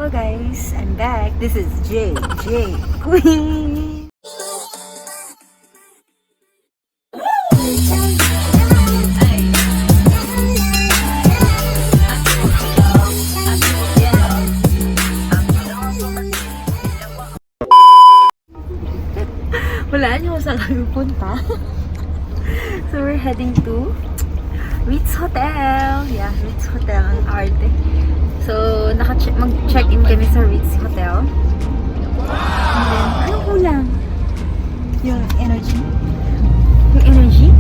Hello guys, I'm back. This is JJ Queen. Wala niyo kung saan kami punta. So we're heading to Ritz Hotel. Yeah, Ritz Hotel ang arte. So mag-check-in kami sa Ritz Hotel. And then, anong kulang? Yung energy? Yung energy?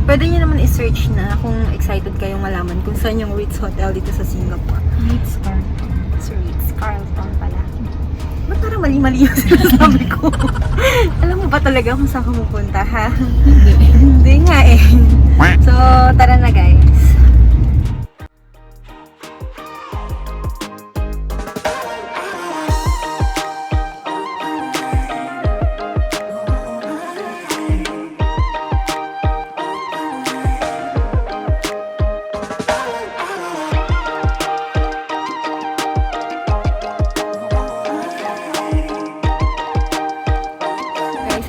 Pwede nyo naman i-search na kung excited kayong malaman kung saan yung Ritz Hotel dito sa Singapore. Ritz-Carlton. So Ritz-Carlton pala. Ba't parang mali-mali yung sinasabi ko? Alam mo ba talaga kung saan ka pupunta, ha? Hindi nga eh. So, tara na guys.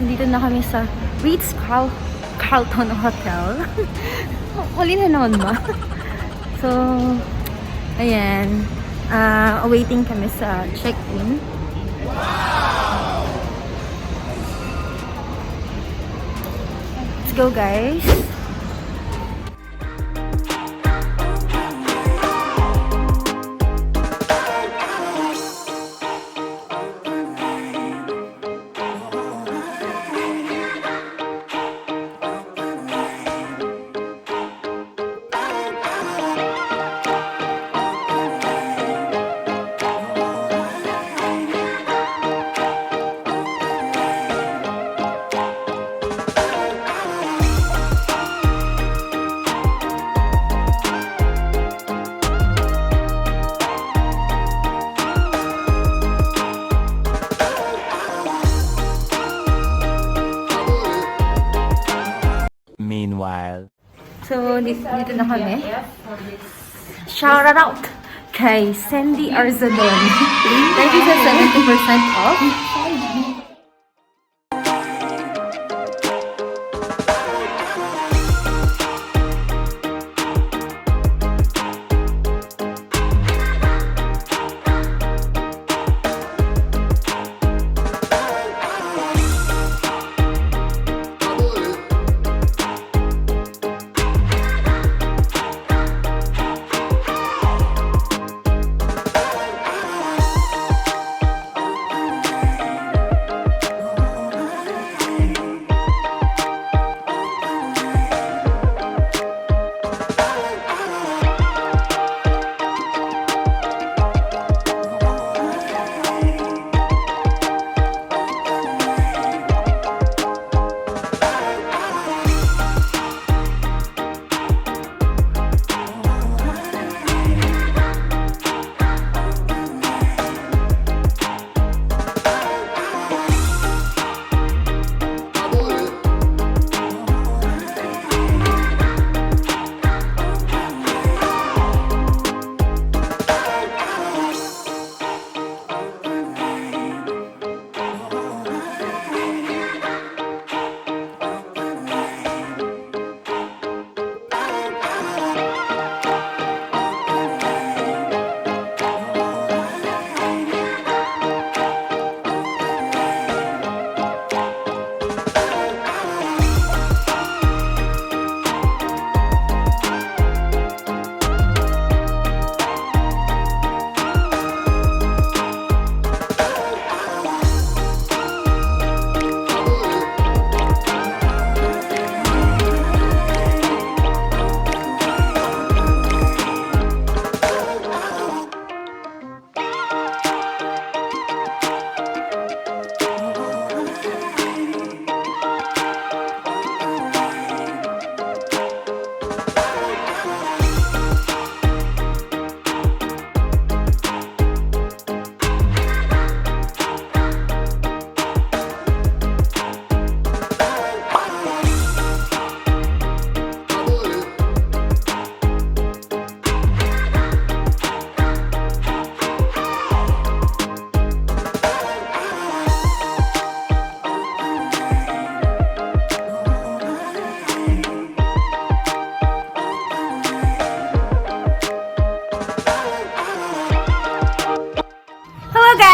Dito na kami sa Ritz-Carlton Hotel. Huli na naman ba? So, ayan. Awaiting kami sa check-in. Let's go, guys. Meanwhile. So, dito na kami. Shout out kay Sandy Arzadon. Thank you sa 70% off.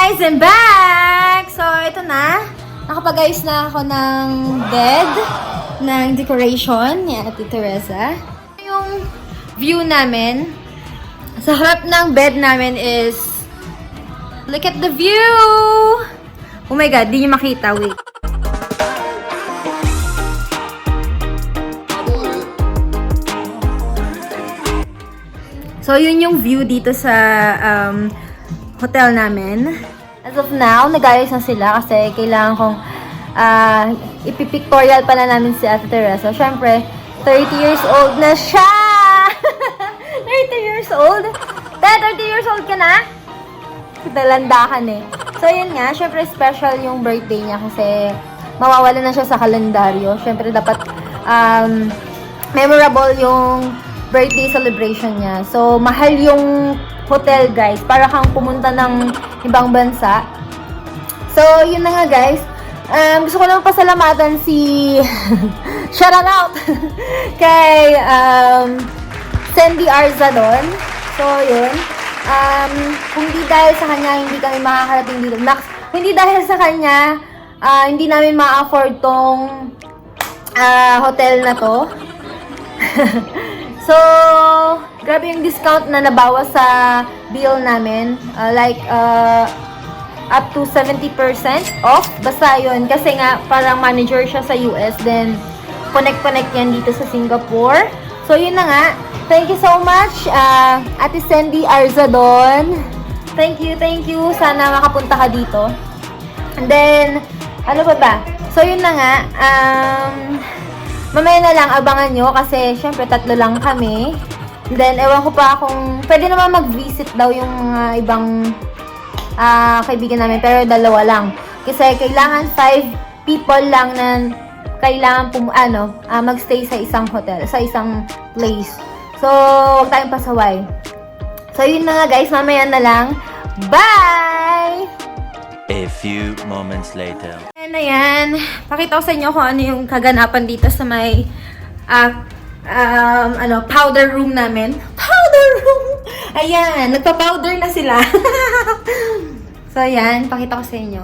guys! I'm back! So, ito na. Nakapag-ayos na ako ng bed, ng decoration ni Ate Teresa. Yung view namin, sa harap ng bed namin is, look at the view! Oh my God, di nyo makita. Wait. So, yun yung view dito sa hotel namin. As of now, nag-ayos na sila kasi kailangan kong ipipictorial pa na namin si Ate Teresa. Siyempre, 30 years old na siya! 30 years old? 30 years old ka na? Dalandakan eh. So, yun nga. Siyempre, special yung birthday niya kasi mawawala na siya sa kalendaryo. Siyempre, dapat memorable yung birthday celebration niya. So, mahal yung hotel, guys. Para kang pumunta ng ibang bansa. So, yun na nga, guys. Gusto ko lang pasalamatan si shout out kay Sandy Arzadon. So, yun. Kung di dahil sa kanya, hindi kami makakarating dito. Hindi dahil sa kanya, hindi namin ma-afford tong hotel na to. So, grabe yung discount na nabawas sa bill namin. Up to 70% off. Basta yun. Kasi nga, parang manager siya sa US. Then, connect yan dito sa Singapore. So, yun na nga. Thank you so much, Ate Sandy Arzadon. Thank you. Sana makapunta ka dito. And then, ano pa ba? So, yun na nga. Mamaya na lang, abangan nyo. Kasi, syempre, 3 lang kami. And then, ewan ko pa kung pwede naman mag-visit daw yung mga ibang kaibigan namin. Pero 2 lang. Kasi, kailangan 5 people lang na kailangan magstay sa isang hotel, sa isang place. So, huwag tayong pasaway. So, yun na nga guys. Mamaya na lang. Bye! A few moments later. Ayan. Pakita ko sa inyo kung ano yung kaganapan dito sa may powder room namin. Powder room! Ayan. Nagpa-powder na sila. So, ayan. Pakita ko sa inyo.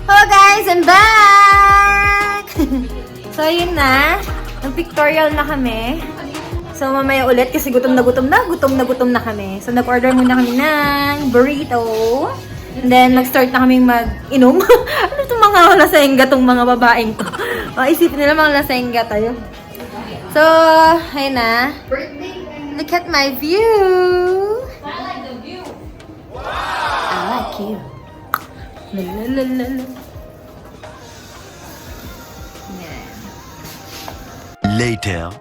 Hello guys, I'm back! So, yun na. Nag-pictorial na kami. So, mamaya ulit kasi gutom na kami. So, nag-order muna kami ng burrito. And then, mag-start na kami mag-inom. Ano itong mga lasengga, itong mga babaeng to? Isipin nila mga lasengga tayo. So, ayun na. Look at my view! I like the view! Wow! I like you. Lalalala. Later.